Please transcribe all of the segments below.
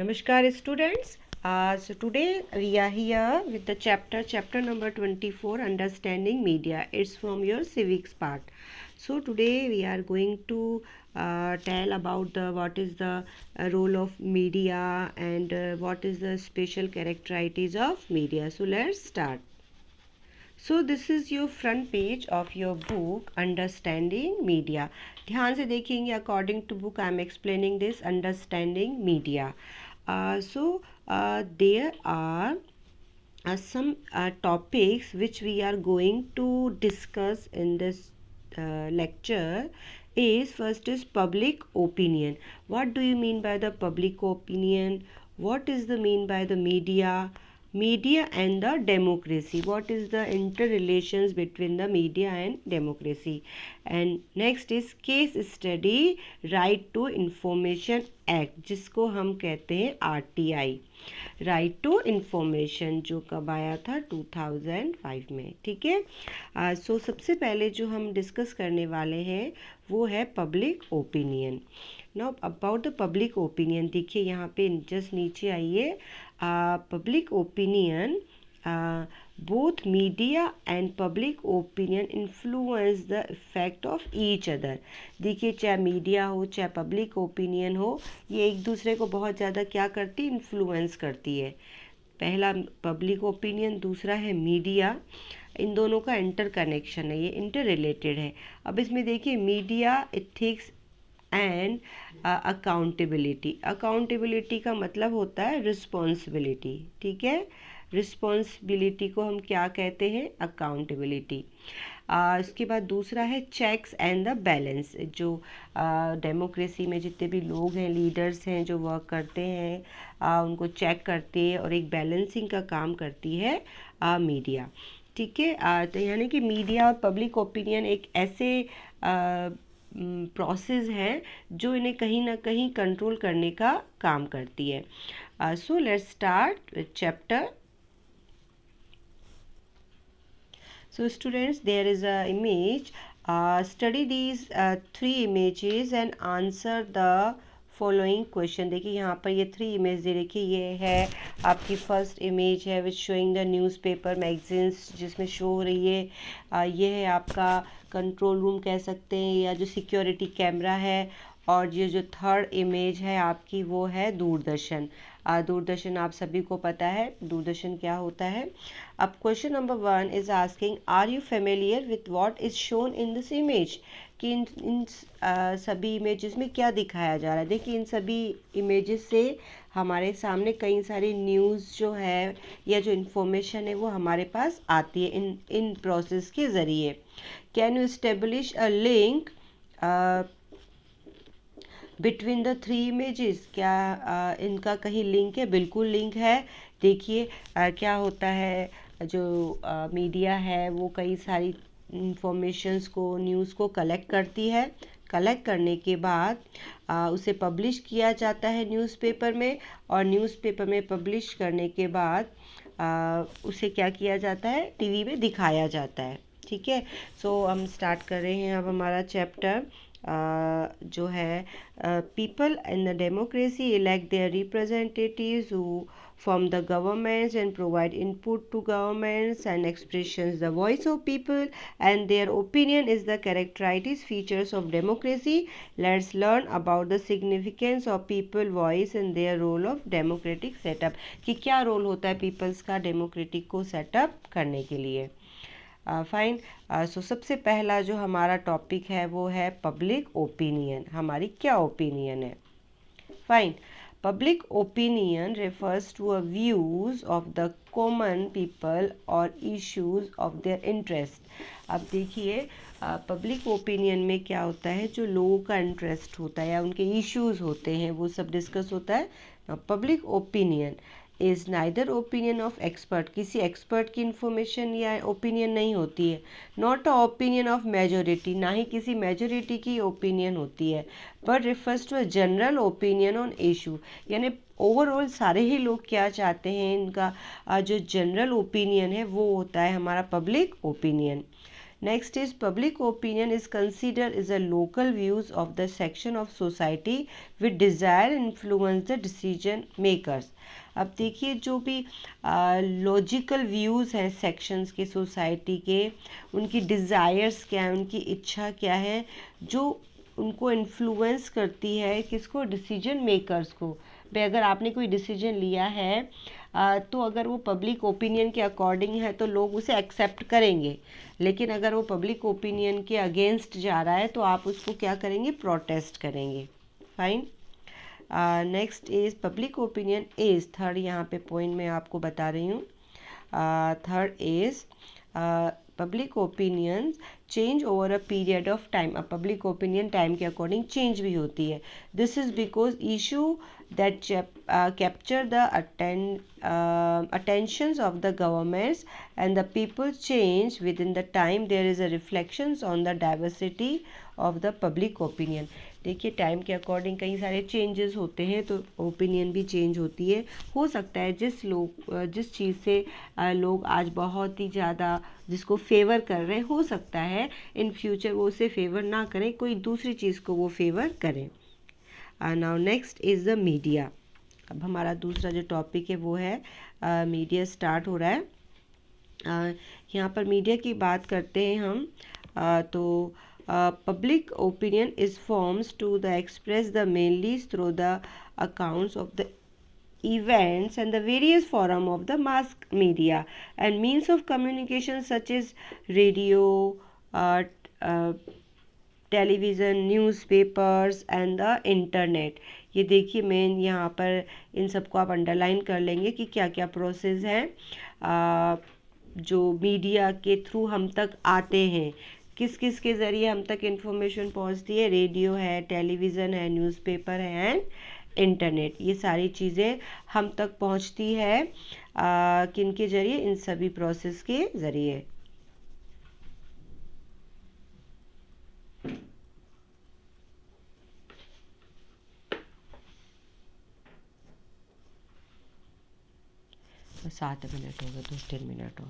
Namaskar students. So today we are here with the chapter number 24, Understanding Media. It's from your civics part. So today we are going to tell about what is the role of media and what is the special characteristics of media. So let's start. So this is your front page of your book Understanding Media. ध्यान से देखेंगे, according to book I am explaining this Understanding Media. There are some topics which we are going to discuss in this lecture. First is public opinion. What do you mean by the public opinion? What is the mean by the media and the democracy? What is the interrelations between the media and democracy? And next is case study, right to information act, जिसको हम कहते हैं RTI, right to information, जो कब आया था 2005 में. ठीक है. सो सबसे पहले जो हम डिस्कस करने वाले हैं वो है public opinion. Now about the public opinion, देखिए यहाँ पे जस्ट नीचे आइए. Public opinion, both media and public opinion influence the effect of each other. देखिए, चाहे मीडिया हो चाहे पब्लिक ओपिनियन हो, ये एक दूसरे को बहुत ज़्यादा क्या करती, इन्फ्लुएंस करती है. पहला पब्लिक ओपिनियन, दूसरा है मीडिया. इन दोनों का इंटर कनेक्शन है, ये इंटर रिलेटेड है. अब इसमें देखिए, media ethics and accountability. Accountability का मतलब होता है रिस्पॉन्सिबिलिटी. ठीक है, रिस्पॉन्सिबिलिटी को हम क्या कहते हैं, अकाउंटेबिलिटी. इसके बाद दूसरा है चेक्स एंड द बैलेंस. जो डेमोक्रेसी में जितने भी लोग हैं, लीडर्स हैं जो वर्क करते हैं, उनको चेक करते हैं और एक बैलेंसिंग का काम करती है मीडिया. ठीक है. तो यानी कि मीडिया और पब्लिक ओपिनियन एक ऐसे प्रोसेस है जो इन्हें कहीं ना कहीं कंट्रोल करने का काम करती है. So let's start with chapter. So students, there is a image. Study these three images and answer the following question. देखिए यहाँ पर ये 3 इमेज दे रखी. ये है आपकी फर्स्ट इमेज है विच शोइंग द न्यूज़पेपर मैगजीन्स, जिसमें शो हो रही है. ये है आपका कंट्रोल रूम कह सकते हैं, या जो सिक्योरिटी कैमरा है. और ये जो थर्ड इमेज है आपकी वो है दूरदर्शन. दूरदर्शन आप सभी को पता है दूरदर्शन क्या होता है. अब question number 1 is asking, are you familiar with what is shown in this image. कि इन सभी इमेजेस में क्या दिखाया जा रहा है. देखिए, इन सभी इमेजेस से हमारे सामने कई सारी न्यूज़ जो है या जो इन्फॉर्मेशन है वो हमारे पास आती है इन प्रोसेस के ज़रिए. Can you establish a link between the 3 images. क्या इनका कहीं लिंक है? बिल्कुल लिंक है. देखिए क्या होता है, जो मीडिया है वो कई सारी इंफॉर्मेशंस को, न्यूज़ को कलेक्ट करती है. कलेक्ट करने के बाद उसे पब्लिश किया जाता है न्यूज़पेपर में, और न्यूज़पेपर में पब्लिश करने के बाद उसे क्या किया जाता है, टीवी में दिखाया जाता है. ठीक है. सो हम स्टार्ट कर रहे हैं अब हमारा चैप्टर. जो है people in the democracy elect their representatives who from the governments and provide input to governments and expressions the voice of people and their opinion is the characteristic features of democracy. Let's learn about the significance of people voice and their role of democratic setup. कि क्या role होता है peoples का democratic को setup करने के लिए. Fine. सो सबसे पहला जो हमारा टॉपिक है वो है पब्लिक ओपिनियन. हमारी क्या ओपिनियन है. Fine. Public opinion refers to a views of the common people or issues of their interest. अब देखिए, पब्लिक ओपिनियन में क्या होता है, जो लोगों का इंटरेस्ट होता है या उनके इश्यूज होते हैं वो सब डिस्कस होता है. Public opinion is neither opinion of expert. किसी एक्सपर्ट की इंफॉर्मेशन या ओपिनियन नहीं होती है. Not a opinion of majority, ना ही किसी मेजोरिटी की ओपिनियन होती है. But refers to a general opinion on issue. यानी ओवरऑल सारे ही लोग क्या चाहते हैं, इनका जो जनरल ओपिनियन है वो होता है हमारा public opinion. Next is public opinion is considered as a local views of the section of society with desire influence the decision makers. अब देखिए जो भी लॉजिकल व्यूज़ हैं सेक्शंस के सोसाइटी के, उनकी डिज़ायर्स क्या है, उनकी इच्छा क्या है, जो उनको इन्फ्लुएंस करती है किसको, डिसीजन मेकर्स को। भाई अगर आपने कोई डिसीजन लिया है तो अगर वो पब्लिक ओपिनियन के अकॉर्डिंग है तो लोग उसे एक्सेप्ट करेंगे, लेकिन अगर वो पब्लिक ओपिनियन के अगेंस्ट जा रहा है तो आप उसको क्या करेंगे, प्रोटेस्ट करेंगे। Fine. Next is public opinion is, third यहाँ पे पॉइंट मैं आपको बता रही हूँ। Third is public opinion change over a period of time. अब पब्लिक ओपिनियन टाइम के अकॉर्डिंग चेंज भी होती है। This is because issue that capture the attentions of the governments and the people change within the time. There is a reflections on the diversity of the public opinion. देखिए time के according कई सारे changes होते हैं तो opinion भी change होती है। हो सकता है जिस चीज़ से लोग आज बहुत ही ज़्यादा जिसको फेवर कर रहे हैं, हो सकता है इन फ्यूचर वो उसे फेवर ना करें, कोई दूसरी चीज़ को वो फेवर करें। Now next is the media. अब हमारा दूसरा जो टॉपिक है वो है मीडिया स्टार्ट हो रहा है। यहाँ पर मीडिया की बात करते हैं हम। तो public opinion is forms to the express the mainly through the accounts of the events and the various forum of the mass media and means of communication such as radio, television, newspapers and the internet. ये देखिए main यहाँ पर इन सबको आप underline कर लेंगे कि क्या क्या प्रोसेस हैं जो मीडिया के थ्रू हम तक आते हैं, किस किस के ज़रिए हम तक इंफॉर्मेशन पहुँचती है। रेडियो है, टेलीविज़न है, न्यूज़पेपर है एंड इंटरनेट। ये सारी चीज़ें हम तक पहुँचती है किन के ज़रिए, इन सभी प्रोसेस के ज़रिए। तो 7 मिनट हो गए, 2-3 मिनट और।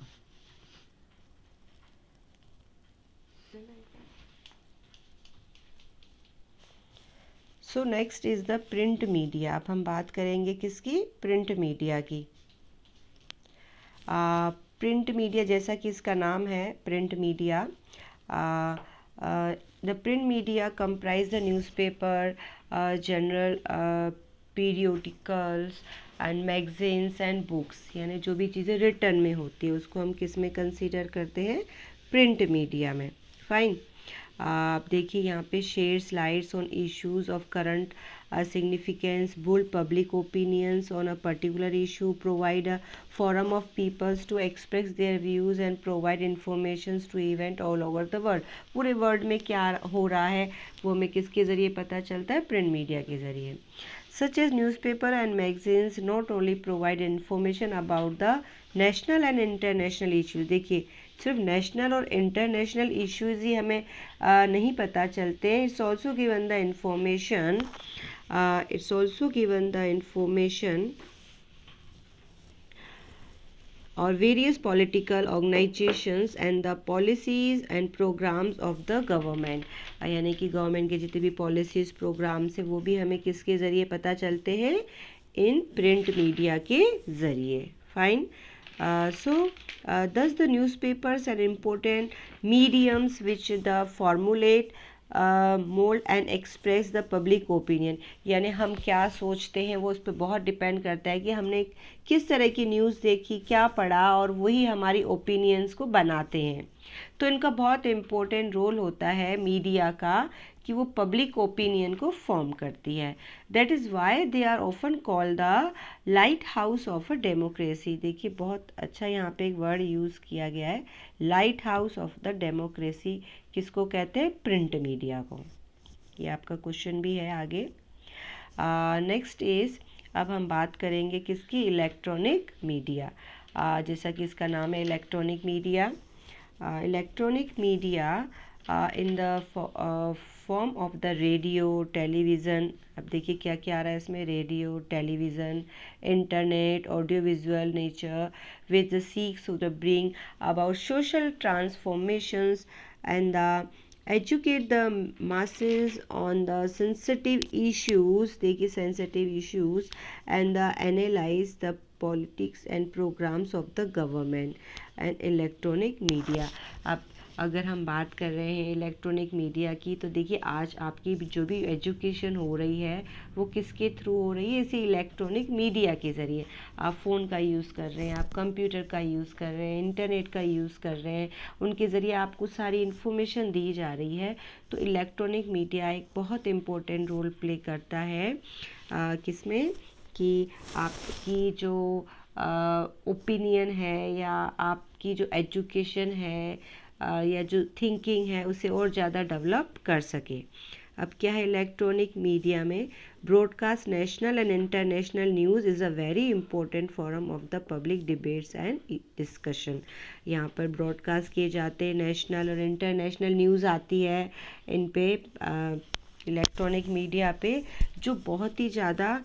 So next is the print media. अब हम बात करेंगे किसकी, प्रिंट मीडिया की। प्रिंट मीडिया जैसा कि इसका नाम है print media. The print media comprise the newspaper, general periodicals and magazines and books. यानी जो भी चीज़ें रिटर्न में होती है उसको हम किस में कंसीडर करते हैं, प्रिंट मीडिया में। फाइन। आप देखिए यहाँ पे shares lights on issues of current significance, build public opinions on a particular issue, provide a forum of peoples to express their views and provide informations to event all over the world। पूरे world में क्या हो रहा है वो हमें किसके ज़रिए पता चलता है, प्रिंट मीडिया के ज़रिए। Such as newspaper and magazines not only provide information about the national and international issues। देखिए सिर्फ नेशनल और इंटरनेशनल इश्यूज़ ही हमें नहीं पता चलते हैं। It's also given the information और various political organisations and the policies and programmes of the government. यानी कि गवर्नमेंट के जितने भी पॉलिसीज़ प्रोग्राम्स हैं वो भी हमें किसके ज़रिए पता चलते हैं, इन प्रिंट मीडिया के ज़रिए। Fine. Thus the newspapers are important mediums which the formulate, mold and express the public opinion। यानी हम क्या सोचते हैं वो उस पर बहुत डिपेंड करता है कि हमने किस तरह की न्यूज़ देखी, क्या पढ़ा, और वही हमारी ओपिनियंस को बनाते हैं। तो इनका बहुत इम्पोर्टेंट रोल होता है मीडिया का कि वो पब्लिक ओपिनियन को फॉर्म करती है। That is why they are often called the lighthouse of a democracy. देखिए बहुत अच्छा यहाँ पे एक वर्ड यूज़ किया गया है, light house of the democracy. किसको कहते हैं, प्रिंट मीडिया को। ये आपका क्वेश्चन भी है आगे। नेक्स्ट इज़, अब हम बात करेंगे किसकी, इलेक्ट्रॉनिक मीडिया। जैसा कि इसका नाम है electronic media. Electronic media in the platform of the radio television. अब देखिए क्या क्या आ रहा है इसमें, radio television internet audio visual nature which seeks to the bring about social transformations and educate the masses on the sensitive issues, देखिए sensitive issues and analyze the politics and programs of the government and electronic media। अब अगर हम बात कर रहे हैं electronic media की, तो देखिए आज आपकी जो भी एजुकेशन हो रही है वो किसके थ्रू हो रही है, इसी इलेक्ट्रॉनिक मीडिया के ज़रिए। आप फ़ोन का यूज़ कर रहे हैं, आप कंप्यूटर का यूज़ कर रहे हैं, इंटरनेट का यूज़ कर रहे हैं, उनके ज़रिए आपको सारी इन्फॉर्मेशन दी जा रही है। तो इलेक्ट्रॉनिक मीडिया एक बहुत इम्पोर्टेंट रोल प्ले करता है किसमें, कि आपकी जो ओपिनियन है या आपकी जो एजुकेशन है या जो थिंकिंग है उसे और ज़्यादा डेवलप कर सके। अब क्या है इलेक्ट्रॉनिक मीडिया में, broadcast national and international news is a very important forum of the public debates and discussion. यहाँ पर ब्रॉडकास्ट किए जाते हैं नेशनल और इंटरनेशनल न्यूज़ आती है इन पे इलेक्ट्रॉनिक मीडिया पे, जो बहुत ही ज़्यादा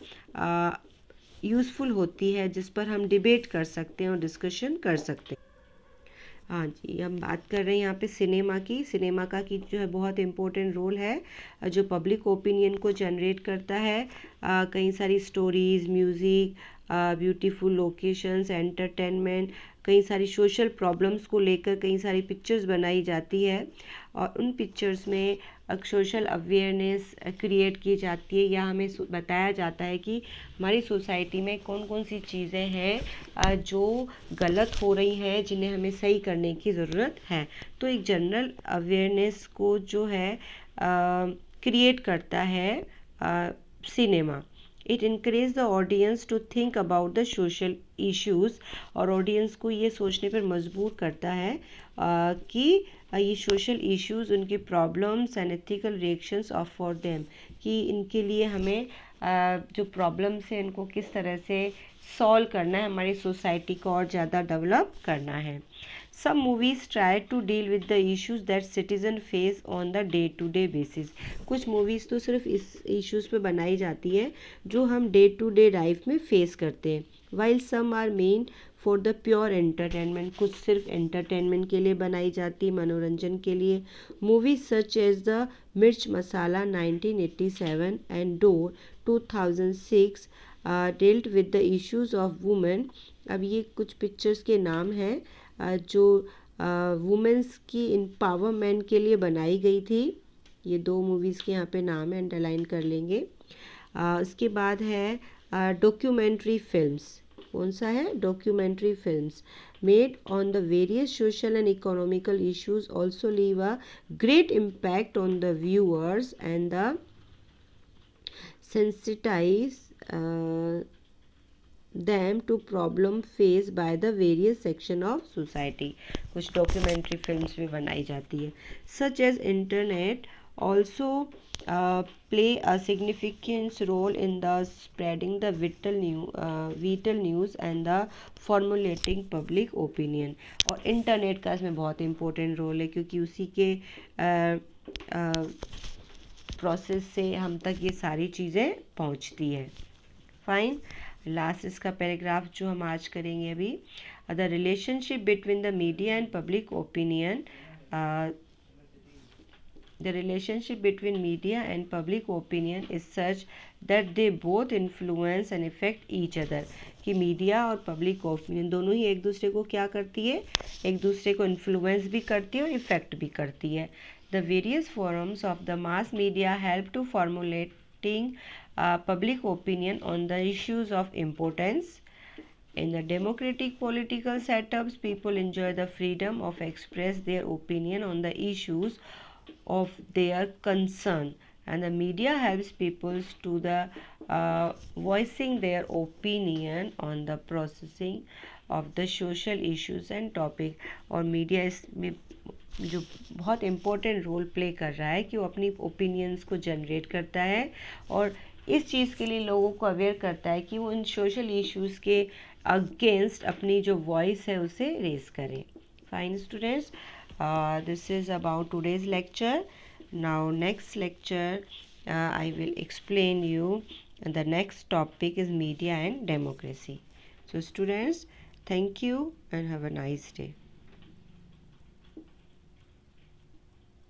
यूज़फुल होती है, जिस पर हम डिबेट कर सकते हैं और डिस्कशन कर सकते हैं। हाँ जी, हम बात कर रहे हैं यहाँ पे सिनेमा की। सिनेमा का की जो है बहुत इम्पोर्टेंट रोल है जो पब्लिक ओपिनियन को जनरेट करता है। कई सारी stories, music, beautiful locations, entertainment, कई सारी सोशल प्रॉब्लम्स को लेकर कई सारी पिक्चर्स बनाई जाती है और उन पिक्चर्स में सोशल अवेयरनेस क्रिएट की जाती है या हमें बताया जाता है कि हमारी सोसाइटी में कौन कौन सी चीज़ें हैं जो गलत हो रही हैं, जिन्हें हमें सही करने की ज़रूरत है। तो एक जनरल अवेयरनेस को जो है क्रिएट करता है cinema. It encourage the audience to think about the social issues, और ऑडियंस को ये सोचने पर मजबूर करता है कि ये सोशल इश्यूज़, उनकी problems and ethical reactions of for them, कि इनके लिए हमें जो प्रॉब्लम्स हैं इनको किस तरह से सॉल्व करना है, हमारी सोसाइटी को और ज़्यादा डेवलप करना है। Some movies try to deal with the issues that citizen face on the day to day basis। कुछ मूवीज़ तो सिर्फ इस इश्यूज़ पे बनाई जाती है जो हम डे टू डे लाइफ में फेस करते हैं। While some are meant for the pure entertainment, कुछ सिर्फ एंटरटेनमेंट के लिए बनाई जाती है, मनोरंजन के लिए। मूवीज सच एज द मिर्च मसाला 1987 and door 2006 dealt with the issues of women। अब ये कुछ पिक्चर्स के नाम हैं जो वुमेंस की एम्पावरमेंट के लिए बनाई गई थी। ये दो मूवीज़ के यहाँ पे नाम है, अंडरलाइन कर लेंगे। उसके बाद है डॉक्यूमेंट्री फिल्म्स। कौन सा है, documentary films made on the various social and economical issues also leave a great impact on the viewers and the sensitize them to problem faced by the various section of society। कुछ documentary films भी बनाई जाती है। such as internet also play a significant role in the spreading the vital news and the formulating public opinion। और internet का इसमें बहुत important role है, क्योंकि उसी के प्रोसेस से हम तक ये सारी चीज़ें पहुंचती है। फाइन, लास्ट इसका पैराग्राफ जो हम आज करेंगे अभी, the relationship between the media and public opinion. The relationship between media and public opinion is such that they both influence and affect each other। कि मीडिया और पब्लिक ओपिनियन दोनों ही एक दूसरे को क्या करती है, एक दूसरे को इन्फ्लुएंस भी करती है और इफ़ेक्ट भी करती है। The various forms of the mass media help to formulating public opinion on the issues of importance। In the democratic political setups, people enjoy the freedom of express their opinion on the issues of their concern, and the media helps people to the voicing their opinion on the processing of the social issues and topic। और media इसमें जो बहुत important role play कर रहा है कि वो अपनी ओपिनियंस को जनरेट करता है और इस चीज़ के लिए लोगों को अवेयर करता है कि वो इन सोशल इश्यूज़ के अगेंस्ट अपनी जो वॉइस है उसे रेस करें। Fine students, this is about today's lecture। Now next lecture I will explain you, and the next topic is media and democracy. So students, thank you and have a nice day.